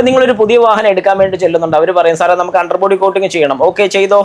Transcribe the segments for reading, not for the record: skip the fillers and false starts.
ഇപ്പം നിങ്ങളൊരു പുതിയ വാഹനം എടുക്കാൻ വേണ്ടി ചെല്ലുന്നുണ്ട്, അവർ പറയും സാറേ നമുക്ക് അണ്ടർബോഡി കോട്ടിങ് ചെയ്യണം, ഓക്കെ ചെയ്തോ.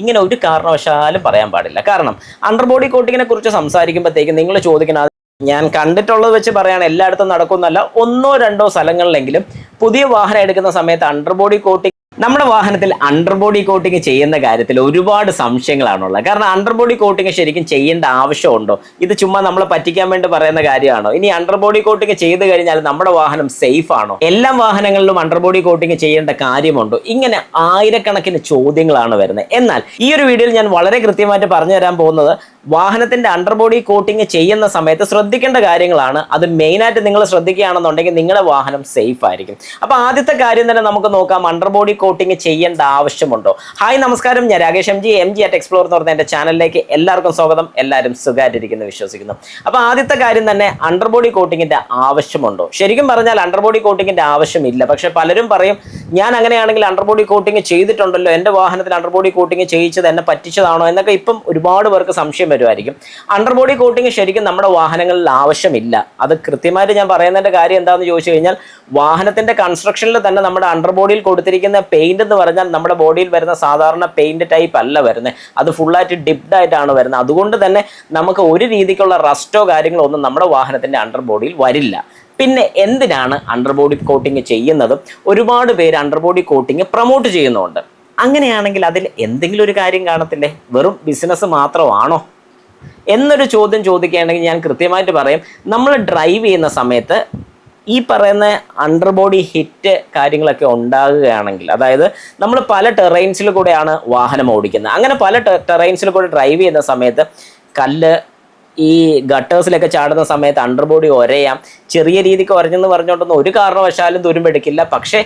ഇങ്ങനെ ഒരു കാരണവശാലും പറയാൻ പാടില്ല. കാരണം അണ്ടർബോഡി കോട്ടിങ്ങിനെ കുറിച്ച് സംസാരിക്കുമ്പോഴത്തേക്കും നിങ്ങൾ ചോദിക്കണം, ഞാൻ കണ്ടിട്ടുള്ളത് വെച്ച് പറയാണ്, എല്ലായിടത്തും നടക്കുന്നല്ല, ഒന്നോ രണ്ടോ സ്ഥലങ്ങളിലെങ്കിലും പുതിയ വാഹനം എടുക്കുന്ന സമയത്ത് അണ്ടർബോഡി കോട്ടിങ്, നമ്മുടെ വാഹനത്തിൽ അണ്ടർബോഡി കോട്ടിങ് ചെയ്യുന്ന കാര്യത്തിൽ ഒരുപാട് സംശയങ്ങളാണുള്ളത്. കാരണം അണ്ടർബോഡി കോട്ടിങ് ശരിക്കും ചെയ്യേണ്ട ആവശ്യമുണ്ടോ? ഇത് ചുമ്മാ നമ്മളെ പറ്റിക്കാൻ വേണ്ടി പറയുന്ന കാര്യമാണോ? ഇനി അണ്ടർബോഡി കോട്ടിങ് ചെയ്ത് കഴിഞ്ഞാൽ നമ്മുടെ വാഹനം സേഫ് ആണോ? എല്ലാ വാഹനങ്ങളിലും അണ്ടർബോഡി കോട്ടിങ് ചെയ്യേണ്ട കാര്യമുണ്ടോ? ഇങ്ങനെ ആയിരക്കണക്കിന് ചോദ്യങ്ങളാണ് വരുന്നത്. എന്നാൽ ഈ ഒരു വീഡിയോയിൽ ഞാൻ വളരെ കൃത്യമായിട്ട് പറഞ്ഞു തരാൻ പോകുന്നത് വാഹനത്തിന്റെ അണ്ടർബോഡി കോട്ടിങ് ചെയ്യുന്ന സമയത്ത് ശ്രദ്ധിക്കേണ്ട കാര്യങ്ങളാണ്. അത് മെയിനായിട്ട് നിങ്ങൾ ശ്രദ്ധിക്കുകയാണെന്നുണ്ടെങ്കിൽ നിങ്ങളുടെ വാഹനം സേഫ് ആയിരിക്കും. അപ്പോൾ ആദ്യത്തെ കാര്യം തന്നെ നമുക്ക് നോക്കാം, അണ്ടർബോഡി കോട്ടിങ് ചെയ്യേണ്ട ആവശ്യമുണ്ടോ? ഹായ് നമസ്കാരം, ഞാൻ Rakesh M G at explore എന്ന് പറഞ്ഞ എൻ്റെ ചാനലിലേക്ക് എല്ലാവർക്കും സ്വാഗതം. എല്ലാവരും സുഖമായിട്ടിരിക്കുന്നു വിശ്വസിക്കുന്നു. അപ്പോൾ ആദ്യത്തെ കാര്യം തന്നെ അണ്ടർബോഡി കോട്ടിങ്ങിന്റെ ആവശ്യമുണ്ടോ? ശരിക്കും പറഞ്ഞാൽ അണ്ടർബോഡി കോട്ടിങ്ങിന്റെ ആവശ്യമില്ല. പക്ഷെ പലരും പറയും ഞാൻ അങ്ങനെയാണെങ്കിൽ അണ്ടർബോഡി കോട്ടിങ് ചെയ്തിട്ടുണ്ടല്ലോ, എൻ്റെ വാഹനത്തിൽ അണ്ടർബോഡി കോട്ടിങ് ചെയ്യിച്ചത് എന്നെ പറ്റിച്ചതാണോ എന്നൊക്കെ ഇപ്പം ഒരുപാട് പേർക്ക് സംശയം വരുമായിരിക്കും. അണ്ടർബോഡി കോട്ടിങ് ശരിക്കും നമ്മുടെ വാഹനങ്ങളിൽ ആവശ്യമില്ല. അത് കൃത്യമായിട്ട് ഞാൻ പറയുന്നതിൻ്റെ കാര്യം എന്താണെന്ന് ചോദിച്ചു കഴിഞ്ഞാൽ, വാഹനത്തിന്റെ കൺസ്ട്രക്ഷനിൽ തന്നെ നമ്മുടെ അണ്ടർബോഡിയിൽ കൊടുത്തിരിക്കുന്ന പെയിന്റ് എന്ന് പറഞ്ഞാൽ നമ്മുടെ ബോഡിയിൽ വരുന്ന സാധാരണ പെയിന്റ് ടൈപ്പ് അല്ല വരുന്നത്, അത് ഫുള്ളായിട്ട് ഡിപ്ഡ് ആയിട്ടാണ് വരുന്നത്. അതുകൊണ്ട് തന്നെ നമുക്ക് ഒരു രീതിക്കുള്ള റസ്റ്റോ കാര്യങ്ങളോ ഒന്നും നമ്മുടെ വാഹനത്തിന്റെ അണ്ടർബോഡിയിൽ വരില്ല. പിന്നെ എന്തിനാണ് അണ്ടർബോഡി കോട്ടിങ് ചെയ്യുന്നത്? ഒരുപാട് പേര് അണ്ടർബോഡി കോട്ടിങ് പ്രൊമോട്ട് ചെയ്യുന്നുണ്ട്. അങ്ങനെയാണെങ്കിൽ അതിൽ എന്തെങ്കിലും ഒരു കാര്യം കാണത്തില്ലേ? വെറും ബിസിനസ് മാത്രമാണോ എന്നൊരു ചോദ്യം ചോദിക്കുകയാണെങ്കിൽ ഞാൻ കൃത്യമായിട്ട് പറയും, നമ്മൾ ഡ്രൈവ് ചെയ്യുന്ന സമയത്ത് ഈ പറയുന്ന അണ്ടർബോഡി ഹിറ്റ് കാര്യങ്ങളൊക്കെ ഉണ്ടാകുകയാണെങ്കിൽ, അതായത് നമ്മൾ പല ടെറൈൻസിൽ കൂടെയാണ് വാഹനം ഓടിക്കുന്നത്. അങ്ങനെ പല ടെറൈൻസിൽ കൂടെ ഡ്രൈവ് ചെയ്യുന്ന സമയത്ത് കല്ല് ഈ ഗട്ടേഴ്സിലൊക്കെ ചാടുന്ന സമയത്ത് അണ്ടർബോഡി ഒരയാം. ചെറിയ രീതിക്ക് ഒരഞ്ഞെന്ന് പറഞ്ഞുകൊണ്ടൊന്നും ഒരു കാരണവശാലും തുരുമ്പെടുക്കില്ല. പക്ഷേ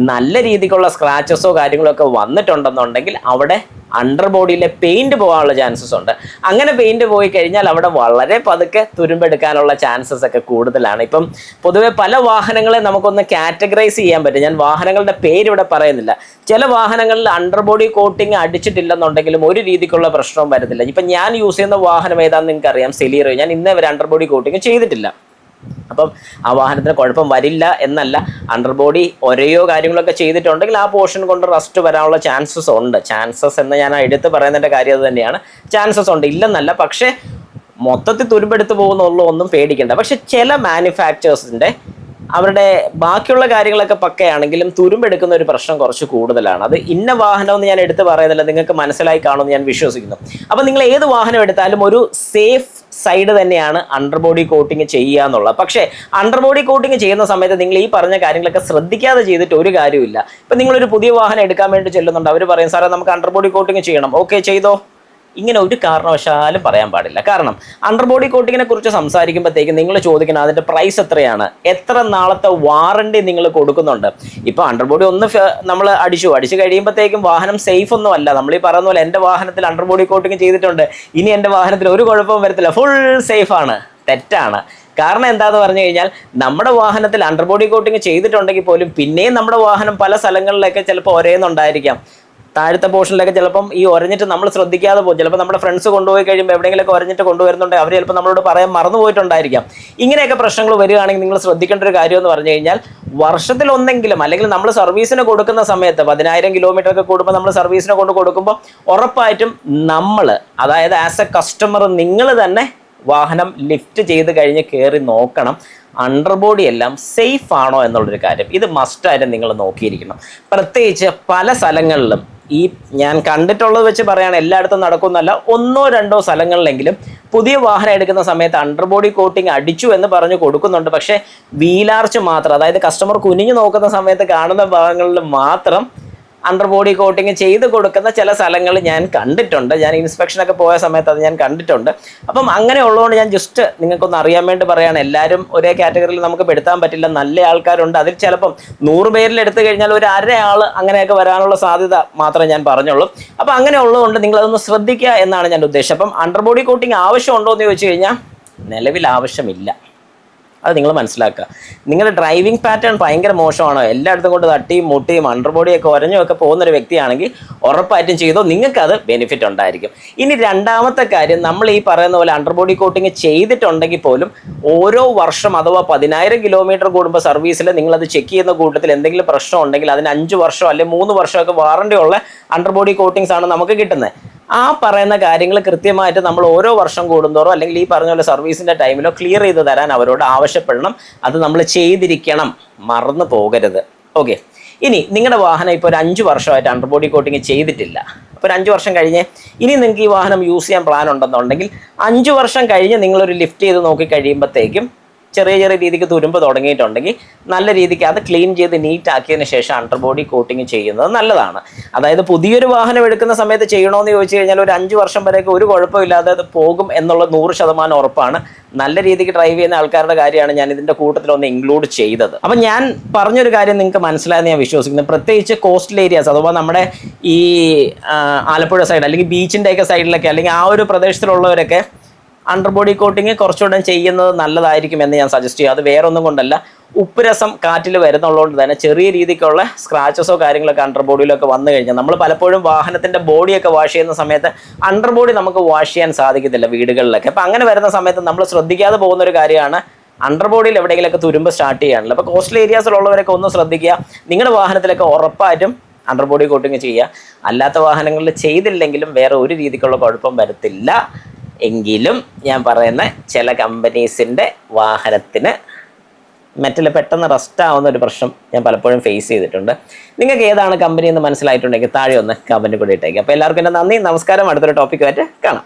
നല്ല രീതിക്കുള്ള സ്ക്രാച്ചസോ കാര്യങ്ങളോ ഒക്കെ വന്നിട്ടുണ്ടെന്നുണ്ടെങ്കിൽ അവിടെ അണ്ടർബോഡിയിലെ പെയിന്റ് പോകാനുള്ള ചാൻസസ് ഉണ്ട്. അങ്ങനെ പെയിന്റ് പോയി കഴിഞ്ഞാൽ അവിടെ വളരെ പതുക്കെ തുരുമ്പെടുക്കാനുള്ള ചാൻസസ് ഒക്കെ കൂടുതലാണ്. ഇപ്പം പൊതുവെ പല വാഹനങ്ങളെ നമുക്കൊന്ന് കാറ്റഗറൈസ് ചെയ്യാൻ പറ്റും. ഞാൻ വാഹനങ്ങളുടെ പേര് ഇവിടെ പറയുന്നില്ല. ചില വാഹനങ്ങളിൽ അണ്ടർബോഡി കോട്ടിങ് അടിച്ചിട്ടില്ലെന്നുണ്ടെങ്കിലും ഒരു രീതിക്കുള്ള പ്രശ്നവും വരുന്നില്ല. ഇപ്പം ഞാൻ യൂസ് ചെയ്യുന്ന വാഹനം ഏതാണെന്ന് നിങ്ങൾക്കറിയാം, സെലീറോ. ഞാൻ ഇന്നേ വരെ അണ്ടർബോഡി കോട്ടിങ് ചെയ്തിട്ടില്ല. അപ്പം ആ വാഹനത്തിന് കുഴപ്പം വരില്ല എന്നല്ല, അണ്ടർബോഡി ഒരയോ കാര്യങ്ങളൊക്കെ ചെയ്തിട്ടുണ്ടെങ്കിൽ ആ പോർഷൻ കൊണ്ട് റസ്റ്റ് വരാനുള്ള ചാൻസസ് ഉണ്ട്. ചാൻസസ് എന്ന് ഞാൻ എടുത്ത് പറയുന്നതിൻ്റെ കാര്യം അത് തന്നെയാണ്, ചാൻസസ് ഉണ്ട്, ഇല്ലെന്നല്ല. പക്ഷേ മൊത്തത്തിൽ തുരുമ്പെടുത്ത് പോകുന്നുള്ളൂ, ഒന്നും പേടിക്കേണ്ട. പക്ഷെ ചില മാനുഫാക്ചേഴ്സിൻ്റെ അവരുടെ ബാക്കിയുള്ള കാര്യങ്ങളൊക്കെ പക്കയാണെങ്കിലും തുരുമ്പെടുക്കുന്ന ഒരു പ്രശ്നം കുറച്ച് കൂടുതലാണ്. അത് ഇന്ന വാഹനമെന്ന് ഞാൻ എടുത്ത് പറയുന്നില്ല, നിങ്ങൾക്ക് മനസ്സിലായി കാണുമെന്ന് ഞാൻ വിശ്വസിക്കുന്നു. അപ്പം നിങ്ങൾ ഏത് വാഹനം എടുത്താലും ഒരു സേഫ് സൈഡ് തന്നെയാണ് അണ്ടർബോഡി കോട്ടിങ് ചെയ്യുക എന്നുള്ളത്. പക്ഷേ അണ്ടർബോഡി കോട്ടിങ് ചെയ്യുന്ന സമയത്ത് നിങ്ങൾ ഈ പറഞ്ഞ കാര്യങ്ങളൊക്കെ ശ്രദ്ധിക്കാതെ ചെയ്തിട്ട് ഒരു കാര്യമില്ല. ഇപ്പം നിങ്ങളൊരു പുതിയ വാഹനം എടുക്കാൻ വേണ്ടി ചെല്ലുന്നുണ്ട്, അവർ പറയും സാറേ നമുക്ക് അണ്ടർബോഡി കോട്ടിങ് ചെയ്യണം, ഓക്കെ ചെയ്തോ. ഇങ്ങനെ ഒരു കാരണവശാലും പറയാൻ പാടില്ല. കാരണം അണ്ടർബോഡി കോട്ടിങ്ങിനെ കുറിച്ച് സംസാരിക്കുമ്പോഴത്തേക്കും നിങ്ങൾ ചോദിക്കണം അതിൻ്റെ പ്രൈസ് എത്രയാണ്, എത്ര നാളത്തെ വാറണ്ടി നിങ്ങൾ കൊടുക്കുന്നുണ്ട്. ഇപ്പോൾ അണ്ടർബോഡി ഒന്ന് നമ്മൾ അടിച്ചു കഴിയുമ്പോഴത്തേക്കും വാഹനം സേഫ് ഒന്നും അല്ല. നമ്മൾ ഈ പറയുന്ന പോലെ എൻ്റെ വാഹനത്തിൽ അണ്ടർബോഡി കോട്ടിങ് ചെയ്തിട്ടുണ്ട്, ഇനി എൻ്റെ വാഹനത്തിൽ ഒരു കുഴപ്പവും വരത്തില്ല, ഫുൾ സേഫാണ്. തെറ്റാണ്. കാരണം എന്താണെന്ന് പറഞ്ഞു കഴിഞ്ഞാൽ, നമ്മുടെ വാഹനത്തിൽ അണ്ടർബോഡി കോട്ടിങ് ചെയ്തിട്ടുണ്ടെങ്കിൽ പോലും പിന്നെയും നമ്മുടെ വാഹനം പല സ്ഥലങ്ങളിലൊക്കെ ചിലപ്പോൾ ഒരേന്നുണ്ടായിരിക്കാം. താഴത്തെ പോർഷനിലൊക്കെ ചിലപ്പം ഈ ഒരഞ്ഞിട്ട് നമ്മൾ ശ്രദ്ധിക്കാതെ പോകും. ചിലപ്പോൾ നമ്മുടെ ഫ്രണ്ട്സ് കൊണ്ടുപോയി കഴിയുമ്പോൾ എവിടെയെങ്കിലുമൊക്കെ ഒരഞ്ഞിട്ട് കൊണ്ടുവരുന്നുണ്ട്, അവർ ചിലപ്പോൾ നമ്മളോട് പറയാൻ മറന്നു പോയിട്ടുണ്ടായിരിക്കാം. ഇങ്ങനെയൊക്കെ പ്രശ്നങ്ങൾ വരികയാണെങ്കിൽ നിങ്ങൾ ശ്രദ്ധിക്കേണ്ട ഒരു കാര്യം എന്ന് പറഞ്ഞു കഴിഞ്ഞാൽ, വർഷത്തിലൊന്നെങ്കിലും അല്ലെങ്കിൽ നമ്മൾ സർവീസിന് കൊടുക്കുന്ന സമയത്ത് 10,000 കിലോമീറ്റർ ഒക്കെ കൂടുമ്പോൾ നമ്മൾ സർവീസിന് കൊടുക്കുമ്പോൾ ഉറപ്പായിട്ടും നമ്മൾ, അതായത് ആസ് എ കസ്റ്റമർ നിങ്ങൾ തന്നെ വാഹനം ലിഫ്റ്റ് ചെയ്ത് കഴിഞ്ഞ് കയറി നോക്കണം അണ്ടർബോഡി എല്ലാം സേഫ് ആണോ എന്നുള്ളൊരു കാര്യം. ഇത് മസ്റ്റായിട്ട് നിങ്ങൾ നോക്കിയിരിക്കണം. പ്രത്യേകിച്ച് പല സ്ഥലങ്ങളിലും ഈ ഞാൻ കണ്ടിട്ടുള്ളത് വെച്ച് പറയുകയാണ്, എല്ലായിടത്തും നടക്കുന്നല്ല, ഒന്നോ രണ്ടോ സ്ഥലങ്ങളിലെങ്കിലും പുതിയ വാഹനം എടുക്കുന്ന സമയത്ത് അണ്ടർബോഡി കോട്ടിങ് അടിച്ചു എന്ന് പറഞ്ഞ് കൊടുക്കുന്നുണ്ട്. പക്ഷേ വീലാർച്ച് മാത്രം, അതായത് കസ്റ്റമർ കുനിഞ്ഞു നോക്കുന്ന സമയത്ത് കാണുന്ന ഭാഗങ്ങളിൽ മാത്രം അണ്ടർബോഡി കോട്ടിങ് ചെയ്ത് കൊടുക്കുന്ന ചില സ്ഥലങ്ങൾ ഞാൻ കണ്ടിട്ടുണ്ട്. ഞാൻ ഇൻസ്പെക്ഷനൊക്കെ പോയ സമയത്ത് അത് ഞാൻ കണ്ടിട്ടുണ്ട്. അപ്പം അങ്ങനെ ഉള്ളതുകൊണ്ട് ഞാൻ ജസ്റ്റ് നിങ്ങൾക്കൊന്ന് അറിയാൻ വേണ്ടി പറയുകയാണ്. എല്ലാവരും ഒരേ കാറ്റഗറിയിൽ നമുക്ക് പെടുത്താൻ പറ്റില്ല. നല്ല ആൾക്കാരുണ്ട്, അതിൽ ചിലപ്പം 100 പേരിൽ എടുത്തു കഴിഞ്ഞാൽ ഒരു അരയാൾ അങ്ങനെയൊക്കെ വരാനുള്ള സാധ്യത മാത്രമേ ഞാൻ പറഞ്ഞുള്ളൂ. അപ്പം അങ്ങനെ ഉള്ളതുകൊണ്ട് നിങ്ങളതൊന്ന് ശ്രദ്ധിക്കുക എന്നാണ് ഞാൻ ഉദ്ദേശിച്ചത്. അപ്പം അണ്ടർബോഡി കോട്ടിങ് ആവശ്യമുണ്ടോ എന്ന് ചോദിച്ചു കഴിഞ്ഞാൽ നിലവിൽ ആവശ്യമില്ല. അത് നിങ്ങൾ മനസ്സിലാക്കുക. നിങ്ങളുടെ ഡ്രൈവിംഗ് പാറ്റേൺ ഭയങ്കര മോശമാണോ, എല്ലായിടത്തും കൊണ്ട് തട്ടിയും മുട്ടിയും അണ്ടർബോഡിയൊക്കെ ഒരഞ്ഞുമൊക്കെ പോകുന്നൊരു വ്യക്തിയാണെങ്കിൽ ഉറപ്പായിട്ടും ചെയ്തോ, നിങ്ങൾക്കത് ബെനിഫിറ്റ് ഉണ്ടായിരിക്കും. ഇനി രണ്ടാമത്തെ കാര്യം, നമ്മൾ ഈ പറയുന്ന പോലെ അണ്ടർബോഡി കോട്ടിങ് ചെയ്തിട്ടുണ്ടെങ്കിൽ പോലും ഓരോ വർഷം അഥവാ 10,000 കിലോമീറ്റർ കൂടുമ്പോൾ സർവീസിൽ നിങ്ങളത് ചെക്ക് ചെയ്യുന്ന കൂട്ടത്തിൽ എന്തെങ്കിലും പ്രശ്നം ഉണ്ടെങ്കിൽ അതിന് 5 വർഷം അല്ലെങ്കിൽ 3 വർഷമൊക്കെ വാറണ്ടി ഉള്ള അണ്ടർബോഡി കോട്ടിങ്സ് ആണ് നമുക്ക് കിട്ടുന്നത്. ആ പറയുന്ന കാര്യങ്ങൾ കൃത്യമായിട്ട് നമ്മൾ ഓരോ വർഷം കൂടുന്തോറോ അല്ലെങ്കിൽ ഈ പറഞ്ഞ പോലെ സർവീസിൻ്റെ ടൈമിലോ ക്ലിയർ ചെയ്ത് തരാൻ അവരോട് ആവശ്യപ്പെടണം. അത് നമ്മൾ ചെയ്തിരിക്കണം, മറന്നു പോകരുത്. ഓക്കെ. ഇനി നിങ്ങളുടെ വാഹനം ഇപ്പോൾ ഒരു 5 വർഷമായിട്ട് അണ്ടർബോഡി കോട്ടിങ് ചെയ്തിട്ടില്ല. അപ്പോൾ ഒരു 5 വർഷം കഴിഞ്ഞ് ഇനി നിങ്ങൾക്ക് ഈ വാഹനം യൂസ് ചെയ്യാൻ പ്ലാൻ ഉണ്ടെന്നുണ്ടെങ്കിൽ 5 വർഷം കഴിഞ്ഞ് നിങ്ങളൊരു ലിഫ്റ്റ് ചെയ്ത് നോക്കി കഴിയുമ്പോഴത്തേക്കും ചെറിയ ചെറിയ രീതിക്ക് തുരുമ്പ് തുടങ്ങിയിട്ടുണ്ടെങ്കിൽ നല്ല രീതിക്ക് അത് ക്ലീൻ ചെയ്ത് നീറ്റ് ആക്കിയതിന് ശേഷം അണ്ടർബോഡി കോട്ടിങ് ചെയ്യുന്നത് നല്ലതാണ്. അതായത് പുതിയൊരു വാഹനം എടുക്കുന്ന സമയത്ത് ചെയ്യണമെന്ന് ചോദിച്ചു കഴിഞ്ഞാൽ ഒരു 5 വർഷം വരെയൊക്കെ ഒരു കുഴപ്പമില്ലാതെ അത് പോകും എന്നുള്ള 100% ഉറപ്പാണ്. നല്ല രീതിക്ക് ഡ്രൈവ് ചെയ്യുന്ന ആൾക്കാരുടെ കാര്യമാണ് ഞാൻ ഇതിൻ്റെ കൂട്ടത്തിലൊന്ന് ഇൻക്ലൂഡ് ചെയ്തത്. അപ്പം ഞാൻ പറഞ്ഞൊരു കാര്യം നിങ്ങൾക്ക് മനസ്സിലായെന്ന് ഞാൻ വിശ്വസിക്കുന്നു. പ്രത്യേകിച്ച് കോസ്റ്റൽ ഏരിയാസ് അഥവാ നമ്മുടെ ഈ ആലപ്പുഴ സൈഡ് അല്ലെങ്കിൽ ബീച്ചിൻ്റെയൊക്കെ സൈഡിലൊക്കെ അല്ലെങ്കിൽ ആ ഒരു പ്രദേശത്തിലുള്ളവരൊക്കെ അണ്ടർബോഡി കോട്ടിങ് കുറച്ചുകൂടെ ചെയ്യുന്നത് നല്ലതായിരിക്കും എന്ന് ഞാൻ സജസ്റ്റ് ചെയ്യും. അത് വേറെ ഒന്നും കൊണ്ടല്ല, ഉപ്പ് രസം കാറ്റിൽ വരുന്നുള്ളതുകൊണ്ട് തന്നെ ചെറിയ രീതിക്കുള്ള സ്ക്രാച്ചസോ കാര്യങ്ങളൊക്കെ അണ്ടർബോഡിയിലൊക്കെ വന്നു കഴിഞ്ഞാൽ നമ്മൾ പലപ്പോഴും വാഹനത്തിൻ്റെ ബോഡിയൊക്കെ വാഷ് ചെയ്യുന്ന സമയത്ത് അണ്ടർബോഡി നമുക്ക് വാഷ് ചെയ്യാൻ സാധിക്കത്തില്ല വീടുകളിലൊക്കെ. അപ്പം അങ്ങനെ വരുന്ന സമയത്ത് നമ്മൾ ശ്രദ്ധിക്കാതെ പോകുന്നൊരു കാര്യമാണ് അണ്ടർബോഡിയിൽ എവിടെയെങ്കിലുമൊക്കെ തുരുമ്പ് സ്റ്റാർട്ട് ചെയ്യാനുള്ളത്. അപ്പോൾ കോസ്റ്റൽ ഏരിയാസിലുള്ളവരൊക്കെ ഒന്ന് ശ്രദ്ധിക്കുക. നിങ്ങളുടെ വാഹനത്തിലൊക്കെ ഉറപ്പായിട്ടും അണ്ടർബോഡി കോട്ടിങ് ചെയ്യുക. അല്ലാത്ത വാഹനങ്ങളിൽ ചെയ്തില്ലെങ്കിലും വേറെ ഒരു രീതിക്കുള്ള കുഴപ്പം വരത്തില്ല. എങ്കിലും ഞാൻ പറയുന്ന ചില കമ്പനീസിൻ്റെ വാഹനത്തിന് മെറ്റൽ പെട്ടെന്ന് റസ്റ്റ് ആവുന്ന ഒരു പ്രശ്നം ഞാൻ പലപ്പോഴും ഫേസ് ചെയ്തിട്ടുണ്ട്. നിങ്ങൾക്ക് ഏതാണ് കമ്പനി എന്ന് മനസ്സിലായിട്ടുണ്ടെങ്കിൽ താഴെ ഒന്ന് കമൻറ്റ് കൂടി ഇട്ടേക്കുക. അപ്പോൾ എല്ലാവർക്കും എൻ്റെ നന്ദി, നമസ്കാരം. അടുത്തൊരു ടോപ്പിക്കുമായിട്ട് കാണാം.